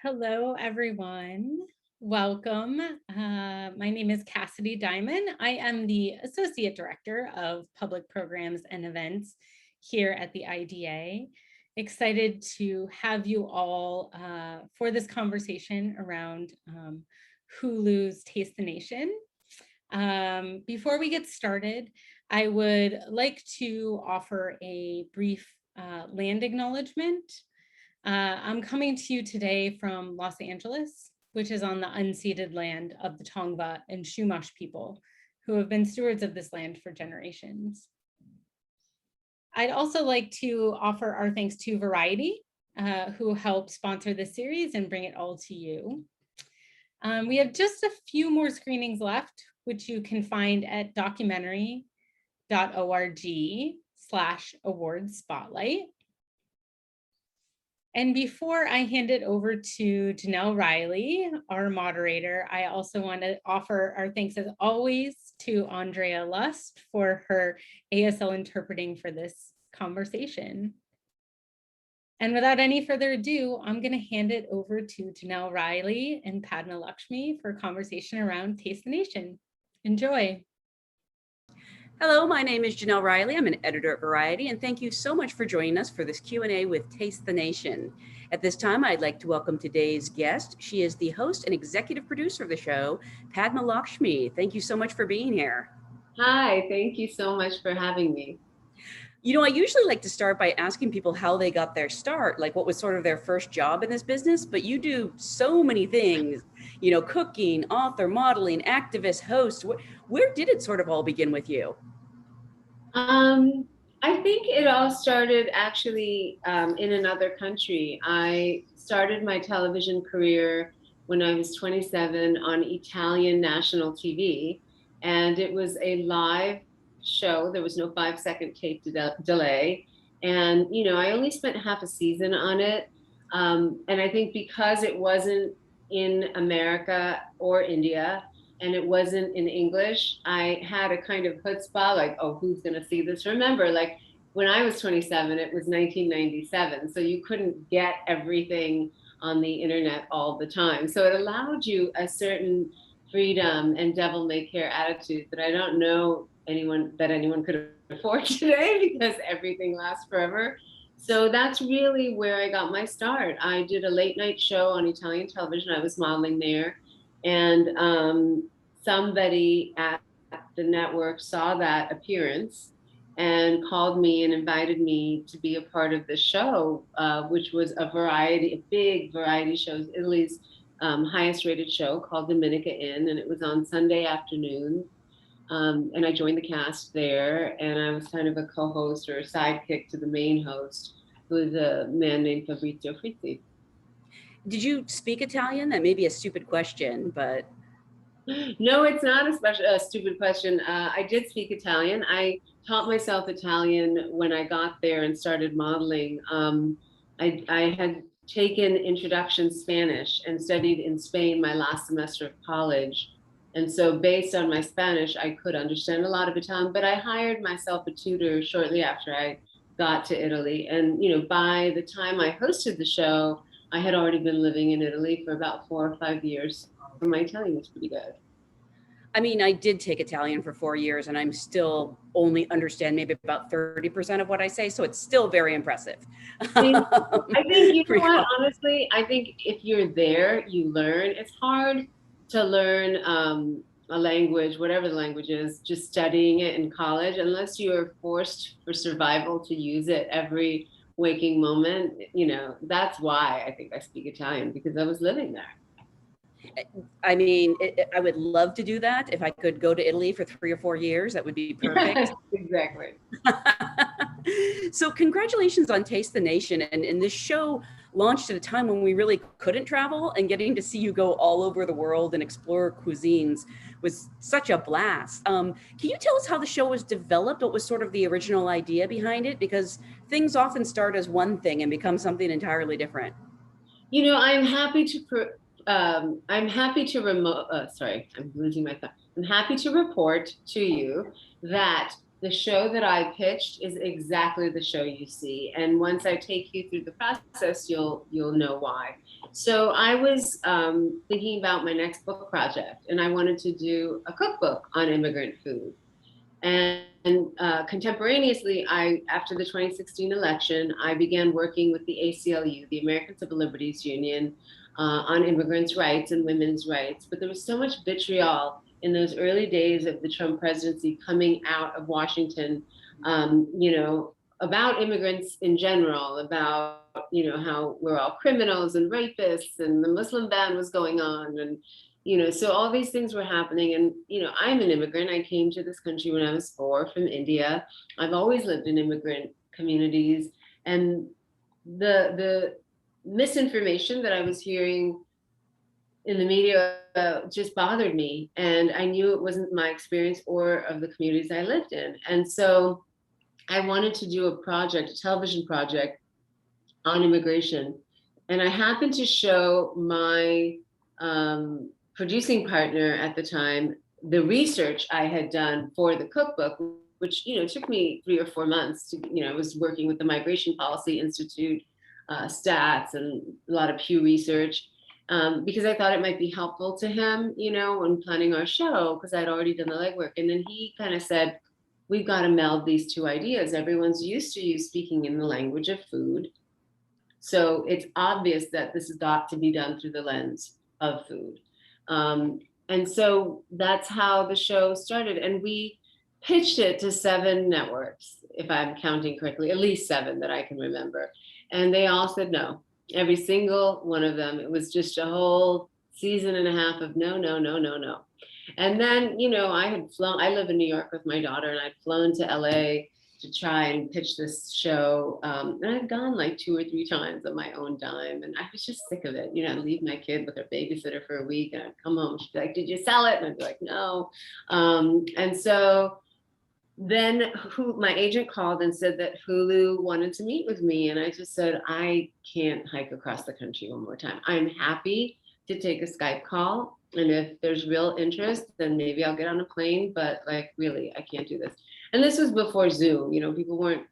Hello, everyone. Welcome. My name is Cassidy Diamond. I am the Associate Director of Public Programs and Events here at the IDA. Excited to have you all for this conversation around Hulu's Taste the Nation. Before we get started, I would like to offer a brief land acknowledgement. I'm coming to you today from Los Angeles, which is on the unceded land of the Tongva and Chumash people, who have been stewards of this land for generations. I'd also like to offer our thanks to Variety, who helped sponsor this series and bring it all to you. We have just a few more screenings left, which you can find at documentary.org/awards spotlight. And before I hand it over to Jenelle Riley, our moderator, I also want to offer our thanks as always to Andrea Lust for her ASL interpreting for this conversation. And without any further ado, I'm going to hand it over to Jenelle Riley and Padma Lakshmi for a conversation around Taste the Nation. Enjoy. Hello, my name is Jenelle Riley. I'm an editor at Variety, and thank you so much for joining us for this Q&A with Taste the Nation. At this time, I'd like to welcome today's guest. She is the host and executive producer of the show, Padma Lakshmi. Thank you so much for being here. Hi, thank you so much for having me. You know, I usually like to start by asking people how they got their start, like what was sort of their first job in this business, but you do so many things, you know, cooking, author, modeling, activist, host. Where did it sort of all begin with you? I think it all started actually in another country. I started my television career when I was 27 on Italian national TV, and it was a live show. There was no 5-second tape delay. And, you know, I only spent half a season on it. And I think because it wasn't in America or India, and it wasn't in English, I had a kind of chutzpah, like, oh, who's gonna see this? Remember, like when I was 27, it was 1997. So you couldn't get everything on the internet all the time. So it allowed you a certain freedom and devil may care attitude that I don't know anyone could afford today because everything lasts forever. So that's really where I got my start. I did a late night show on Italian television. I was modeling there. And somebody at the network saw that appearance and called me and invited me to be a part of the show, which was a big variety show, Italy's highest rated show called Dominica Inn. And it was on Sunday afternoon. And I joined the cast there, and I was kind of a co-host or a sidekick to the main host, who was a man named Fabrizio Frizzi. Did you speak Italian? That may be a stupid question, but. No, it's not a stupid question. I did speak Italian. I taught myself Italian when I got there and started modeling. I had taken introduction Spanish and studied in Spain my last semester of college. And so based on my Spanish, I could understand a lot of Italian, but I hired myself a tutor shortly after I got to Italy. And, you know, by the time I hosted the show, I had already been living in Italy for about 4 or 5 years. My Italian was pretty good. I mean, I did take Italian for 4 years, and I'm still only understand maybe about 30% of what I say. So it's still very impressive. I think, you know what, honestly, I think if you're there, you learn. It's hard to learn a language, whatever the language is, just studying it in college, unless you are forced for survival to use it every waking moment. You know, that's why I think I speak Italian, because I was living there. I mean, I would love to do that. If I could go to Italy for 3 or 4 years, that would be perfect. Exactly. So congratulations on Taste the Nation. And this show launched at a time when we really couldn't travel, and getting to see you go all over the world and explore cuisines was such a blast. Can you tell us how the show was developed? What was sort of the original idea behind it? Because things often start as one thing and become something entirely different. You know, I'm happy to report to you that the show that I pitched is exactly the show you see. And once I take you through the process, you'll know why. So I was thinking about my next book project, and I wanted to do a cookbook on immigrant food. And contemporaneously, after the 2016 election, I began working with the ACLU, the American Civil Liberties Union, on immigrants' rights and women's rights. But there was so much vitriol in those early days of the Trump presidency coming out of Washington, about immigrants in general, about, how we're all criminals and rapists, and the Muslim ban was going on. And so all these things were happening. And, I'm an immigrant. I came to this country when I was 4 from India. I've always lived in immigrant communities. And the misinformation that I was hearing in the media just bothered me. And I knew it wasn't my experience or of the communities I lived in. And so I wanted to do a television project on immigration. And I happened to show my producing partner at the time the research I had done for the cookbook, which took me 3 or 4 months to, I was working with the Migration Policy Institute, stats, and a lot of Pew research, because I thought it might be helpful to him, when planning our show, because I'd already done the legwork. And then he kind of said, we've got to meld these two ideas. Everyone's used to you speaking in the language of food. So it's obvious that this has got to be done through the lens of food. And so that's how the show started. And we pitched it to 7 networks, if I'm counting correctly, at least 7 that I can remember. And they all said no. Every single one of them. It was just a whole season and a half of no, no, no, no, no. And then, I live in New York with my daughter, and I'd flown to LA to try and pitch this show. And I'd gone like 2 or 3 times on my own dime. And I was just sick of it. I'd leave my kid with her babysitter for a week, and I'd come home. She'd be like, did you sell it? And I'd be like, no. And so then my agent called and said that Hulu wanted to meet with me. And I just said, I can't hike across the country one more time. I'm happy to take a Skype call. And if there's real interest, then maybe I'll get on a plane. But really, I can't do this. And this was before Zoom. People weren't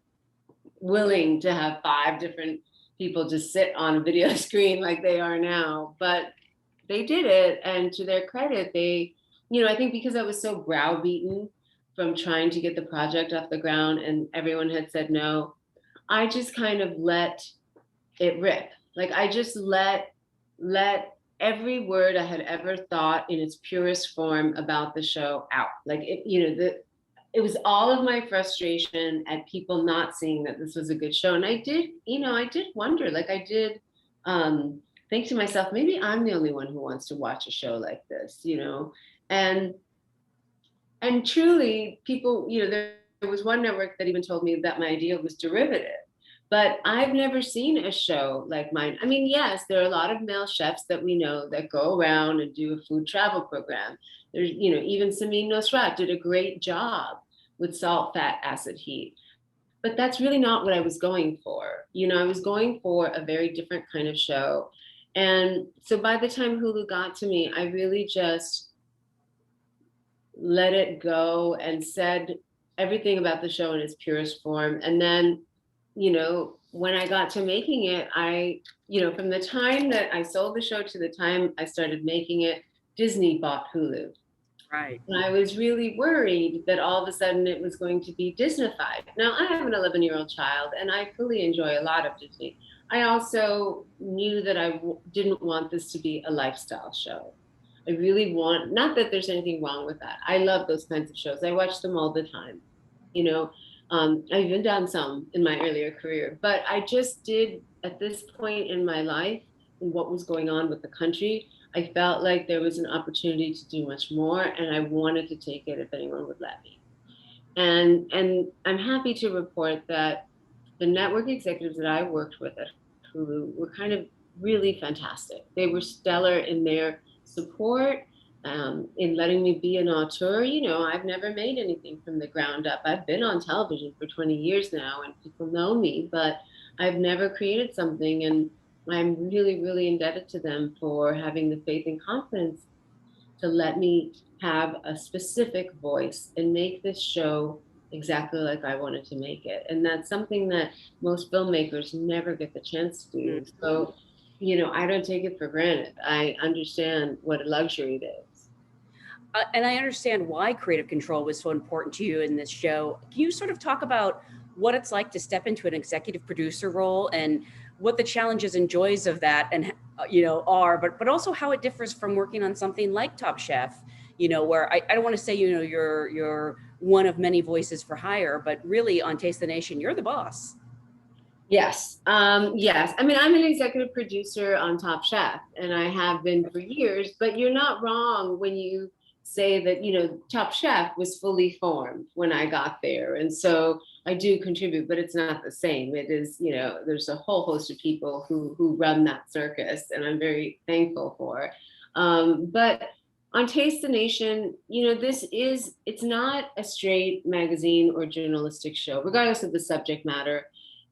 willing to have 5 different people just sit on a video screen like they are now. But they did it. And to their credit, they, I think because I was so browbeaten from trying to get the project off the ground and everyone had said no, I just kind of let it rip. I just let every word I had ever thought in its purest form about the show out. It was all of my frustration at people not seeing that this was a good show. And I did wonder, I did think to myself, maybe I'm the only one who wants to watch a show like this, and truly people, there was one network that even told me that my idea was derivative. But I've never seen a show like mine. I mean, yes, there are a lot of male chefs that we know that go around and do a food travel program. There's, even Samin Nosrat did a great job with salt, fat, acid, heat. But that's really not what I was going for. I was going for a very different kind of show. And so by the time Hulu got to me, I really just let it go and said everything about the show in its purest form. And then when I got to making it, from the time that I sold the show to the time I started making it, Disney bought Hulu. Right. And I was really worried that all of a sudden it was going to be Disneyfied. Now, I have an 11-year-old child, and I fully enjoy a lot of Disney. I also knew that I didn't want this to be a lifestyle show. I really want, not that there's anything wrong with that. I love those kinds of shows. I watch them all the time. I've even done some in my earlier career, but I just did at this point in my life and what was going on with the country, I felt like there was an opportunity to do much more, and I wanted to take it if anyone would let me. And I'm happy to report that the network executives that I worked with at Hulu were kind of really fantastic. They were stellar in their support, in letting me be an auteur. I've never made anything from the ground up. I've been on television for 20 years now and people know me, but I've never created something. And I'm really, really indebted to them for having the faith and confidence to let me have a specific voice and make this show exactly like I wanted to make it. And that's something that most filmmakers never get the chance to do. So, I don't take it for granted. I understand what a luxury it is. And I understand why creative control was so important to you in this show. Can you sort of talk about what it's like to step into an executive producer role and what the challenges and joys of that and are, but also how it differs from working on something like Top Chef, where I don't want to say, you're one of many voices for hire, but really on Taste the Nation, you're the boss. Yes. Yes. I mean, I'm an executive producer on Top Chef, and I have been for years, but you're not wrong when you say that, Top Chef was fully formed when I got there. And so I do contribute, but it's not the same. It is, there's a whole host of people who run that circus, and I'm very thankful for. But on Taste the Nation, it's not a straight magazine or journalistic show, regardless of the subject matter.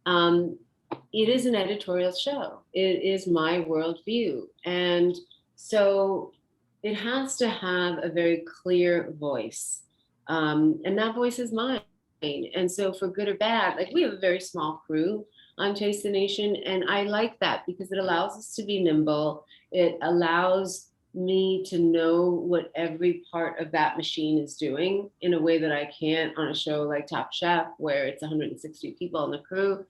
It is an editorial show. It is my worldview. And so it has to have a very clear voice. And that voice is mine. And so for good or bad, like we have a very small crew on Taste the Nation. And I like that because it allows us to be nimble. It allows me to know what every part of that machine is doing in a way that I can't on a show like Top Chef, where it's 160 people on the crew.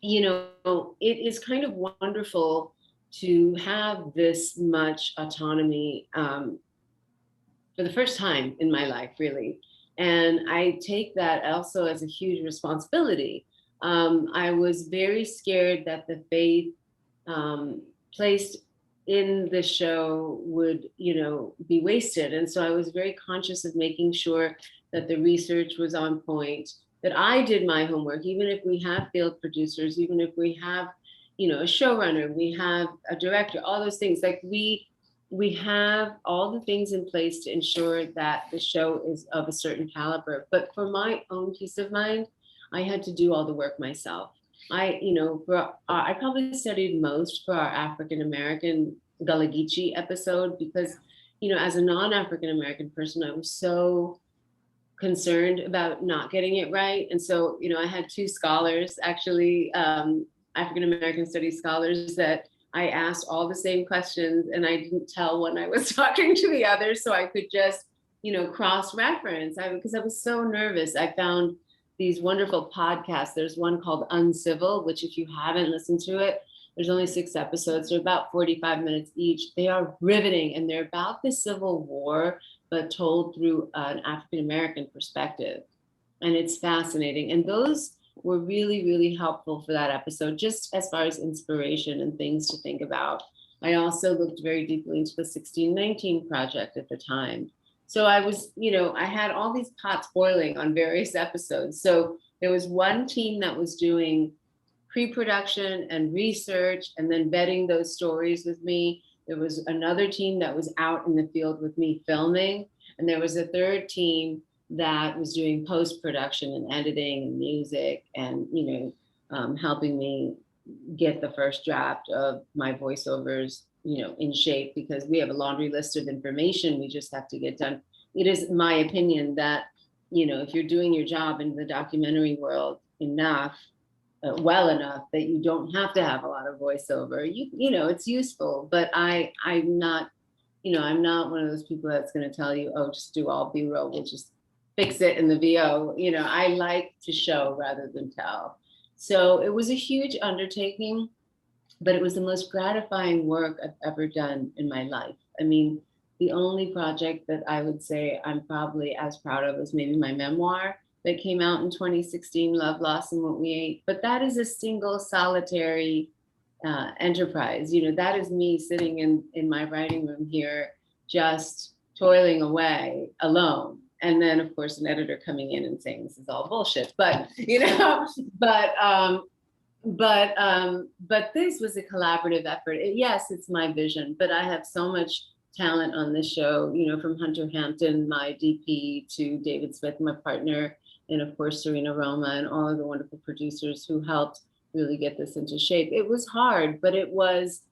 It is kind of wonderful to have this much autonomy for the first time in my life, really. And I take that also as a huge responsibility. I was very scared that the faith placed in the show would, be wasted. And so I was very conscious of making sure that the research was on point, that I did my homework, even if we have field producers, even if we have, a showrunner, we have a director, all those things. Like we have all the things in place to ensure that the show is of a certain caliber. But for my own peace of mind, I had to do all the work myself. I probably studied most for our African American Gullah Geechee episode because, as a non-African American person, I was so concerned about not getting it right. And so, I had two scholars, actually, African American studies scholars, that I asked all the same questions, and I didn't tell when I was talking to the other, so I could just, cross-reference. Because I was so nervous. I found these wonderful podcasts. There's one called Uncivil, which if you haven't listened to it, there's only 6 episodes. They're about 45 minutes each. They are riveting, and they're about the Civil War, but told through an African-American perspective. And it's fascinating. And those were really, really helpful for that episode, just as far as inspiration and things to think about. I also looked very deeply into the 1619 Project at the time. So I was, I had all these pots boiling on various episodes. So there was one team that was doing pre-production and research and then vetting those stories with me. There was another team that was out in the field with me filming. And there was a third team that was doing post-production and editing and music and, helping me get the first draft of my voiceovers, in shape, because we have a laundry list of information we just have to get done. It is my opinion that, if you're doing your job in the documentary world enough, well enough, that you don't have to have a lot of voiceover. It's useful, but I'm not one of those people that's going to tell you, oh, just do all B-roll, we'll just fix it in the VO. I like to show rather than tell. So it was a huge undertaking, but it was the most gratifying work I've ever done in my life. I mean, the only project that I would say I'm probably as proud of is maybe my memoir that came out in 2016, Love, Loss, and What We Ate. But that is a single solitary enterprise. That is me sitting in my writing room here, just toiling away alone. And then, of course, an editor coming in and saying this is all bullshit. But but this was a collaborative effort. Yes, it's my vision, but I have so much talent on this show. From Hunter Hampton, my DP, to David Smith, my partner, and of course Serena Roma, and all of the wonderful producers who helped really get this into shape. It was hard, but it was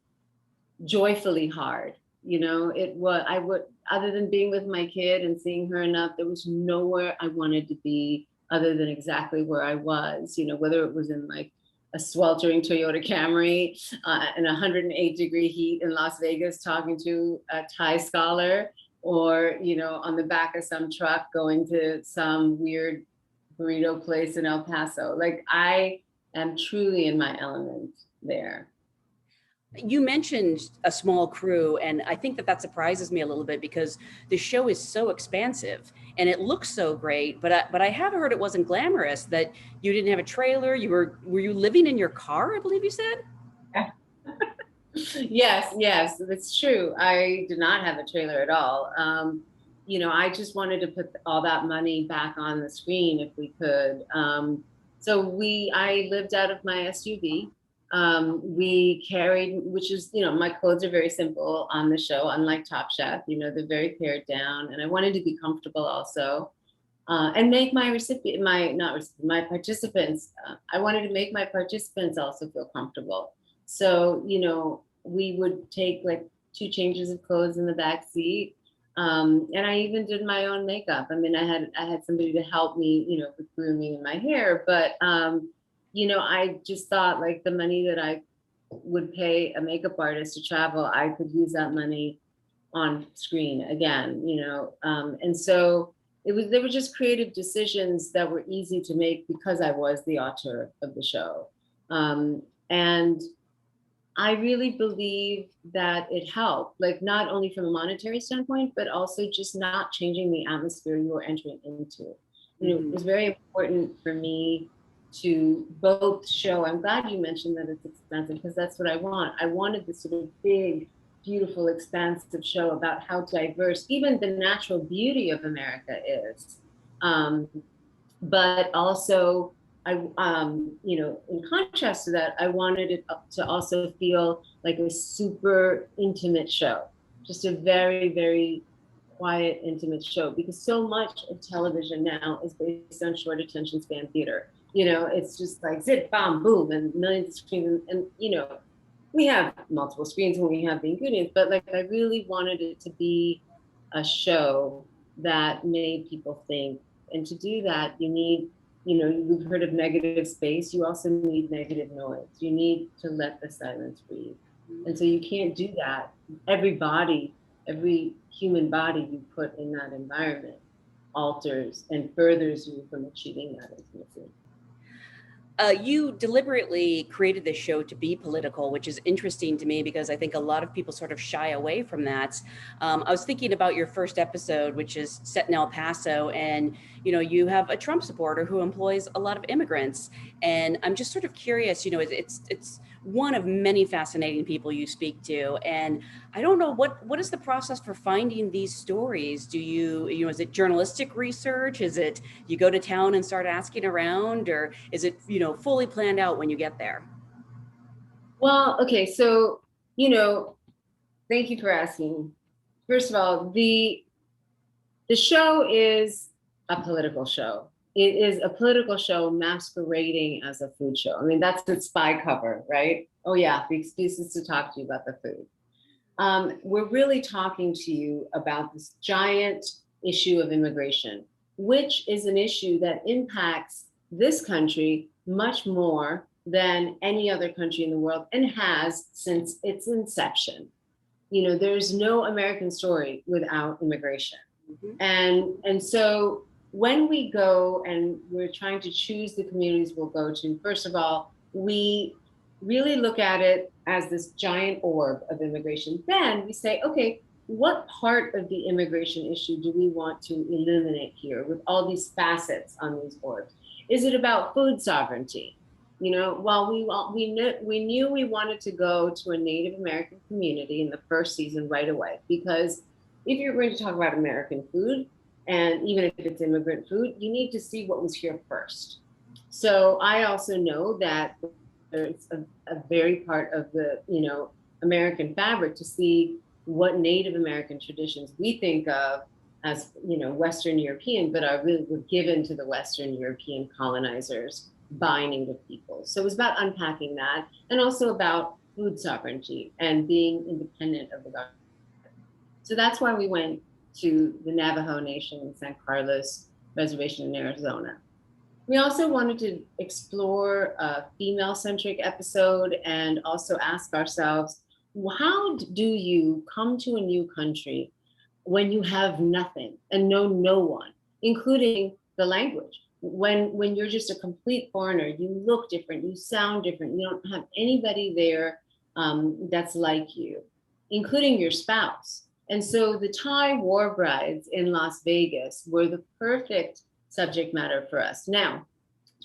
joyfully hard. other than being with my kid and seeing her enough, there was nowhere I wanted to be other than exactly where I was, whether it was in like a sweltering Toyota Camry in 108-degree heat in Las Vegas talking to a Thai scholar, or, on the back of some truck going to some weird burrito place in El Paso. Like, I am truly in my element there. You mentioned a small crew, and I think that surprises me a little bit because the show is so expansive and it looks so great. But I have heard it wasn't glamorous. That you didn't have a trailer. Were you living in your car? I believe you said. Yes, that's true. I did not have a trailer at all. I just wanted to put all that money back on the screen if we could. I lived out of my SUV. We carried, which is, my clothes are very simple on the show, unlike Top Chef, they're very pared down, and I wanted to be comfortable also, and make my participants, I wanted to make my participants also feel comfortable. So, we would take like 2 changes of clothes in the back seat. And I even did my own makeup. I mean, I had somebody to help me, with grooming and my hair, but, I just thought like the money that I would pay a makeup artist to travel, I could use that money on screen again, and so they were just creative decisions that were easy to make because I was the author of the show. And I really believe that it helped, like not only from a monetary standpoint, but also just not changing the atmosphere you were entering into. It was very important for me to both show, I'm glad you mentioned that it's expensive, because that's what I want. I wanted this sort of big, beautiful, expansive show about how diverse even the natural beauty of America is. But also, in contrast to that, I wanted it to also feel like a super intimate show, just a very, very quiet, intimate show, because so much of television now is based on short attention span theater. It's just like zip, bam, boom, and millions of screens. And we have multiple screens when we have the ingredients, but like I really wanted it to be a show that made people think. And to do that, you need, you've heard of negative space. You also need negative noise. You need to let the silence breathe. And so you can't do that. Every human body you put in that environment alters and furthers you from achieving that intimacy. You deliberately created this show to be political, which is interesting to me because I think a lot of people sort of shy away from that. I was thinking about your first episode, which is set in El Paso, and you have a Trump supporter who employs a lot of immigrants, and I'm just sort of curious. It's one of many fascinating people you speak to, and I don't know what is the process for finding these stories. Do you is it journalistic research? Is it you go to town and start asking around, or is it fully planned out when you get there? Well, okay, so thank you for asking. First of all, the show is a political show. It is a political show masquerading as a food show. I mean, that's the spy cover, right? Oh yeah, the excuse is to talk to you about the food. We're really talking to you about this giant issue of immigration, which is an issue that impacts this country much more than any other country in the world, and has since its inception. There's no American story without immigration. And so when we go and we're trying to choose the communities we'll go to, first of all, we really look at it as this giant orb of immigration. Then we say, okay, what part of the immigration issue do we want to illuminate here with all these facets on these orbs? Is it about food sovereignty? Well, we knew we wanted to go to a Native American community in the first season right away, because if you're going to talk about American food, and even if it's immigrant food, you need to see what was here first. So I also know that it's a very part of the, American fabric to see what Native American traditions we think of as, Western European, but were given to the Western European colonizers by Native people. So it was about unpacking that, and also about food sovereignty and being independent of the government. So that's why we went to the Navajo Nation in San Carlos Reservation in Arizona. We also wanted to explore a female-centric episode and also ask ourselves, how do you come to a new country when you have nothing and know no one, including the language? When you're just a complete foreigner, you look different, you sound different, you don't have anybody there that's like you, including your spouse. And so the Thai war brides in Las Vegas were the perfect subject matter for us. Now,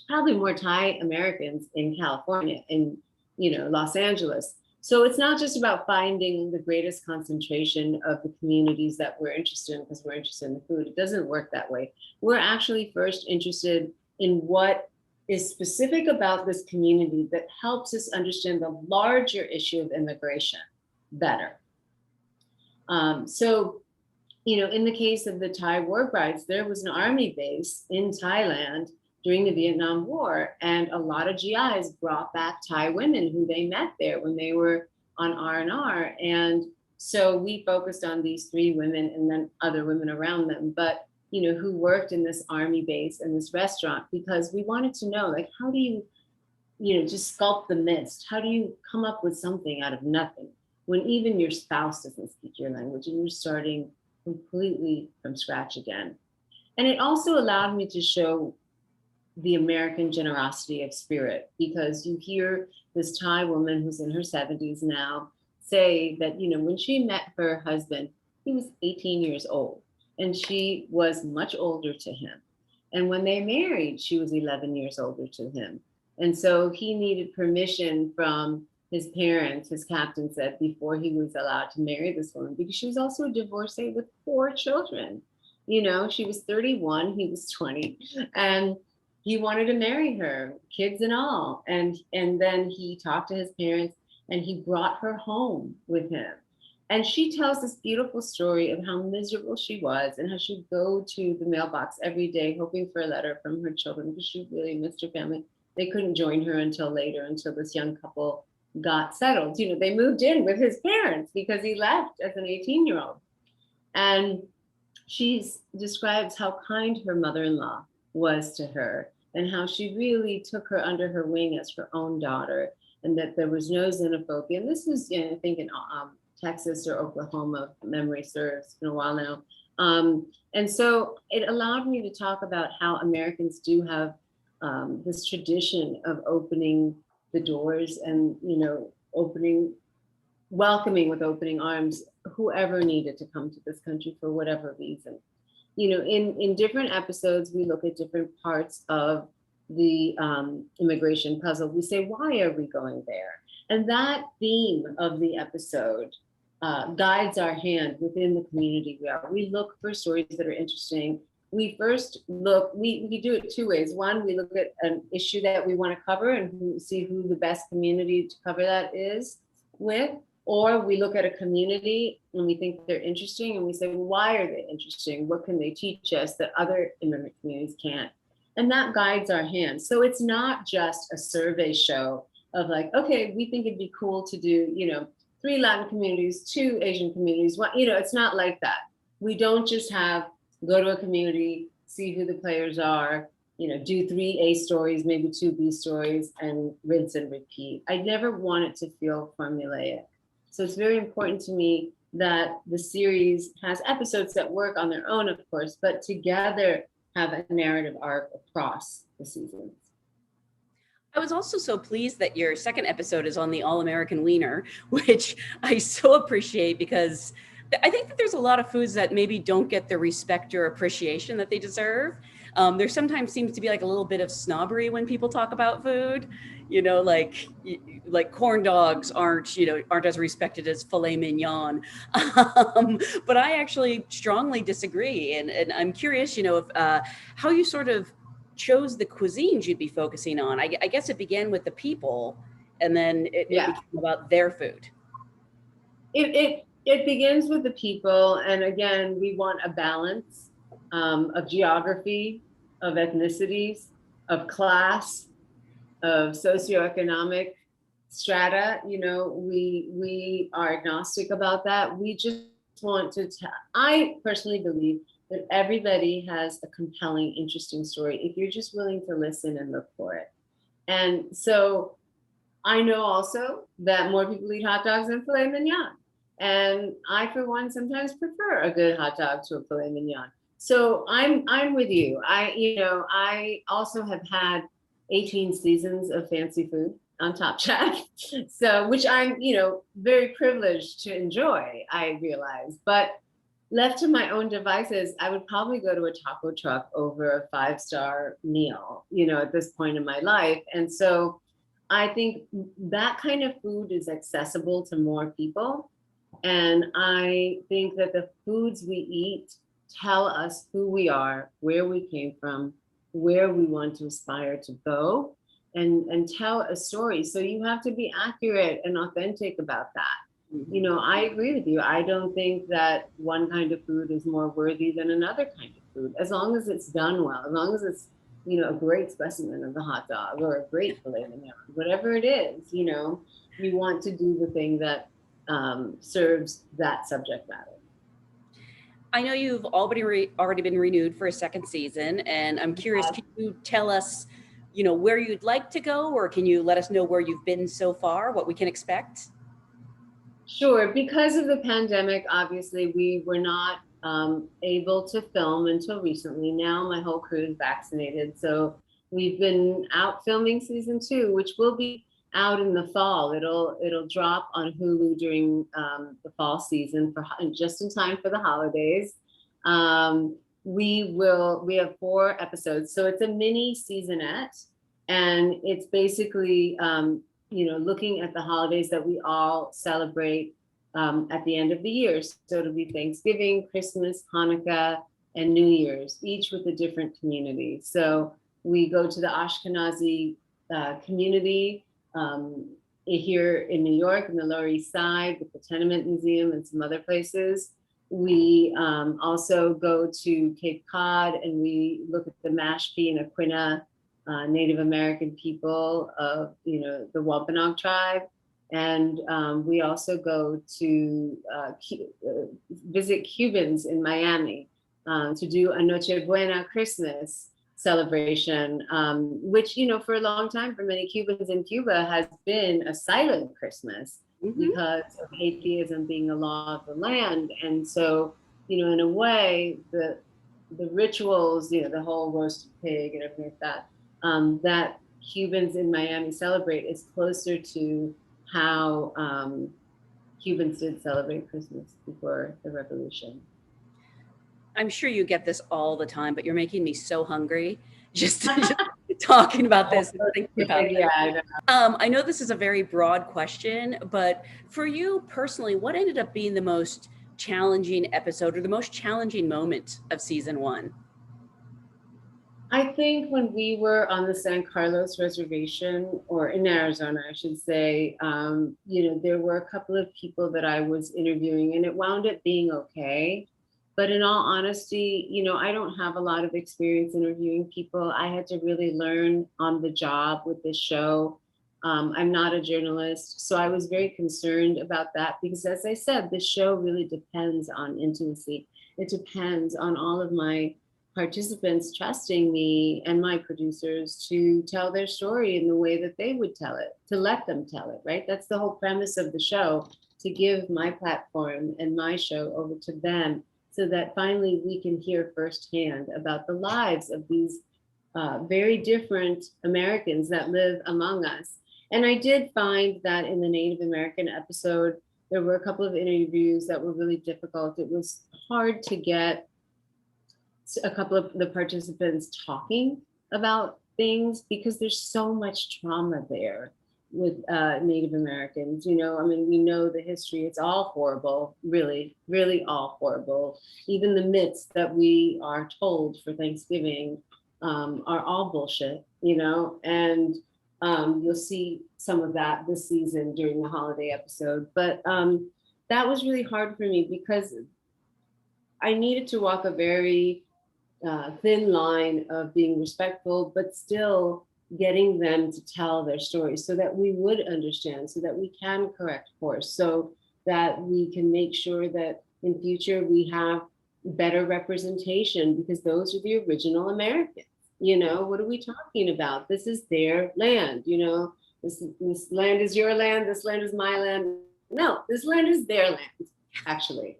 probably more Thai Americans in California, in Los Angeles. So it's not just about finding the greatest concentration of the communities that we're interested in because we're interested in the food. It doesn't work that way. We're actually first interested in what is specific about this community that helps us understand the larger issue of immigration better. So, in the case of the Thai war brides, there was an army base in Thailand during the Vietnam War, and a lot of GIs brought back Thai women who they met there when they were on R&R. And so we focused on these 3 women and then other women around them, but who worked in this army base and this restaurant, because we wanted to know, like, how do you, just sculpt the mist? How do you come up with something out of nothing when even your spouse doesn't speak your language and you're starting completely from scratch again? And it also allowed me to show the American generosity of spirit, because you hear this Thai woman who's in her 70s now say that, when she met her husband, he was 18 years old and she was much older to him. And when they married, she was 11 years older to him. And so he needed permission from his parents, his captain said, before he was allowed to marry this woman, because she was also a divorcee with 4 children. She was 31, he was 20. And he wanted to marry her, kids and all. And then he talked to his parents and he brought her home with him. And she tells this beautiful story of how miserable she was and how she'd go to the mailbox every day hoping for a letter from her children because she really missed her family. They couldn't join her until later, until this young couple got settled. They moved in with his parents because he left as an 18-year-old. And she describes how kind her mother-in-law was to her and how she really took her under her wing as her own daughter, and that there was no xenophobia. And this was, I think, in Texas or Oklahoma, if memory serves, it's been a while now. And so it allowed me to talk about how Americans do have this tradition of opening the doors and, welcoming with opening arms whoever needed to come to this country for whatever reason. In different episodes, we look at different parts of the immigration puzzle. We say, why are we going there? And that theme of the episode guides our hand within the community we are. We look for stories that are interesting. We first look, we do it 2 ways. One, we look at an issue that we want to cover and see who the best community to cover that is with. Or we look at a community and we think they're interesting and we say, well, why are they interesting? What can they teach us that other immigrant communities can't? And that guides our hands. So it's not just a survey show of like, okay, we think it'd be cool to do, 3 Latin communities, 2 Asian communities. It's not like that. We don't just go to a community, see who the players are, do 3 A stories, maybe 2 B stories, and rinse and repeat. I never want it to feel formulaic. So it's very important to me that the series has episodes that work on their own, of course, but together have a narrative arc across the seasons. I was also so pleased that your second episode is on the All-American Wiener, which I so appreciate, because I think that there's a lot of foods that maybe don't get the respect or appreciation that they deserve. There sometimes seems to be like a little bit of snobbery when people talk about food, like corn dogs aren't as respected as filet mignon. But I actually strongly disagree. And I'm curious, if how you sort of chose the cuisines you'd be focusing on. I guess it began with the people, and then it became about their food. It begins with the people, and again, we want a balance of geography, of ethnicities, of class, of socioeconomic strata. We are agnostic about that. We just want to tell, I personally believe that everybody has a compelling, interesting story if you're just willing to listen and look for it. And so I know also that more people eat hot dogs than filet mignon. And I, for one, sometimes prefer a good hot dog to a filet mignon. So I'm with you. I also have had 18 seasons of fancy food on Top Chef. So, which I'm, very privileged to enjoy, I realize. But left to my own devices, I would probably go to a taco truck over a 5-star meal, at this point in my life. And so I think that kind of food is accessible to more people. And I think that the foods we eat tell us who we are, where we came from, where we want to aspire to go, and tell a story. So you have to be accurate and authentic about that. I agree with you. I don't think that one kind of food is more worthy than another kind of food, as long as it's done well, as long as it's, a great specimen of the hot dog or a great filet mignon, whatever it is, you want to do the thing that serves that subject matter. I know you've already been renewed for a second season, and I'm curious, can you tell us, where you'd like to go, or can you let us know where you've been so far, what we can expect? Sure. Because of the pandemic, obviously, we were not able to film until recently. Now my whole crew is vaccinated. So we've been out filming season 2, which will be out in the fall. It'll drop on Hulu during the fall season just in time for the holidays. We have 4 episodes. So it's a mini seasonette, and it's basically looking at the holidays that we all celebrate at the end of the year. So it'll be Thanksgiving, Christmas, Hanukkah, and New Year's, each with a different community. So we go to the Ashkenazi community here in New York, in the Lower East Side, with the Tenement Museum and some other places. We also go to Cape Cod, and we look at the Mashpee and Aquinnah Native American people of, the Wampanoag tribe. And we also go to visit Cubans in Miami to do a Noche Buena Christmas celebration, which, for a long time for many Cubans in Cuba has been a silent Christmas because of atheism being a law of the land. And so, in a way, the rituals, the whole roasted pig and everything like that, that Cubans in Miami celebrate is closer to how Cubans did celebrate Christmas before the revolution. I'm sure you get this all the time, but you're making me so hungry just talking about this and thinking about it. Yeah, I know this is a very broad question, but for you personally, what ended up being the most challenging episode or the most challenging moment of season 1? I think when we were on the San Carlos Reservation, or in Arizona, I should say, there were a couple of people that I was interviewing, and it wound up being okay. But in all honesty, I don't have a lot of experience interviewing people. I had to really learn on the job with this show. I'm not a journalist, so I was very concerned about that because, as I said, the show really depends on intimacy. It depends on all of my participants trusting me and my producers to tell their story in the way that they would tell it, to let them tell it, right? That's the whole premise of the show, to give my platform and my show over to them so that finally we can hear firsthand about the lives of these very different Americans that live among us. And I did find that in the Native American episode, there were a couple of interviews that were really difficult. It was hard to get a couple of the participants talking about things because there's so much trauma there with Native Americans. We know the history. It's all horrible, really, really all horrible. Even the myths that we are told for Thanksgiving are all bullshit, and you'll see some of that this season during the holiday episode. But that was really hard for me because I needed to walk a very thin line of being respectful, but still getting them to tell their stories so that we would understand, so that we can correct course, so that we can make sure that in future we have better representation, because those are the original Americans. You know, what are we talking about? This is their land, you know, this land is your land, this land is my land. No, this land is their land, actually.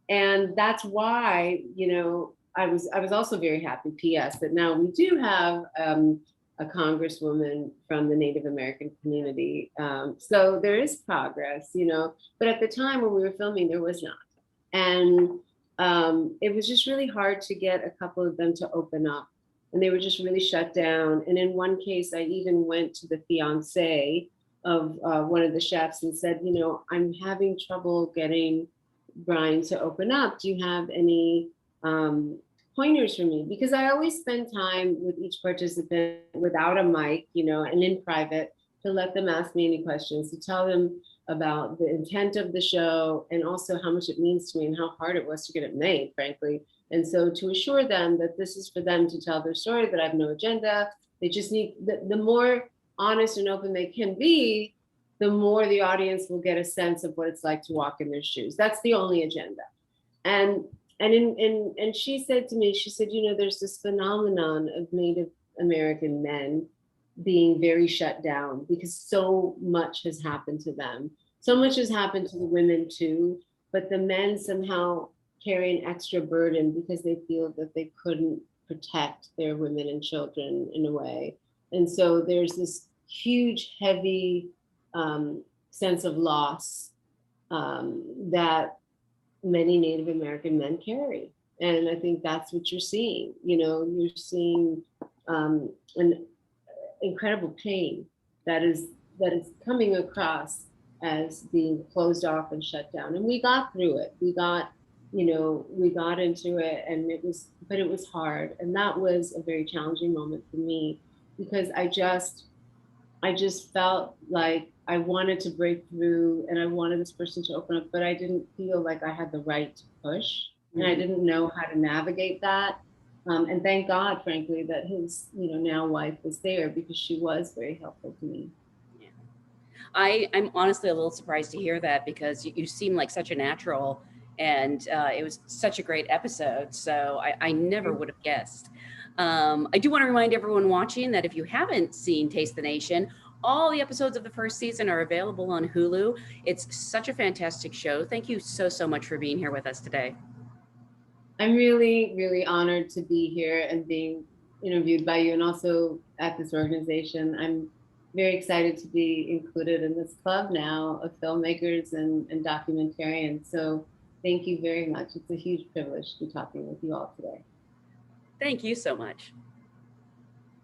And that's why, you know, I was also very happy, P.S., that now we do have a congresswoman from the Native American community. So there is progress, you know, but at the time when we were filming, there was not. And it was just really hard to get a couple of them to open up. And they were just really shut down. And in one case, I even went to the fiance of one of the chefs and said, you know, I'm having trouble getting Brian to open up. Do you have any pointers for me? Because I always spend time with each participant without a mic, you know, and in private, to let them ask me any questions, to tell them about the intent of the show and also how much it means to me and how hard it was to get it made, frankly. And so to assure them that this is for them to tell their story, that I have no agenda. They just need, the more honest and open they can be, the more the audience will get a sense of what it's like to walk in their shoes. That's the only agenda. And she said to me, she said, you know, there's this phenomenon of Native American men being very shut down because so much has happened to them. So much has happened to the women too, but the men somehow carry an extra burden because they feel that they couldn't protect their women and children in a way. And so there's this huge, heavy sense of loss that many Native American men carry. And I think that's what you're seeing. You know, you're seeing an incredible pain that is coming across as being closed off and shut down. And we got through it. We got into it, and it was hard. And that was a very challenging moment for me, because I just felt like I wanted to break through and I wanted this person to open up, but I didn't feel like I had the right to push, and I didn't know how to navigate that. And thank God, frankly, that his, you know, now wife was there, because she was very helpful to me. Yeah. I'm honestly a little surprised to hear that, because you seem like such a natural, and it was such a great episode. So I never would have guessed. I do want to remind everyone watching that if you haven't seen Taste the Nation, all the episodes of the first season are available on Hulu. It's such a fantastic show. Thank you so much for being here with us today. I'm really, really honored to be here and being interviewed by you, and also at this organization. I'm very excited to be included in this club now of filmmakers and documentarians. So thank you very much. It's a huge privilege to be talking with you all today. Thank you so much.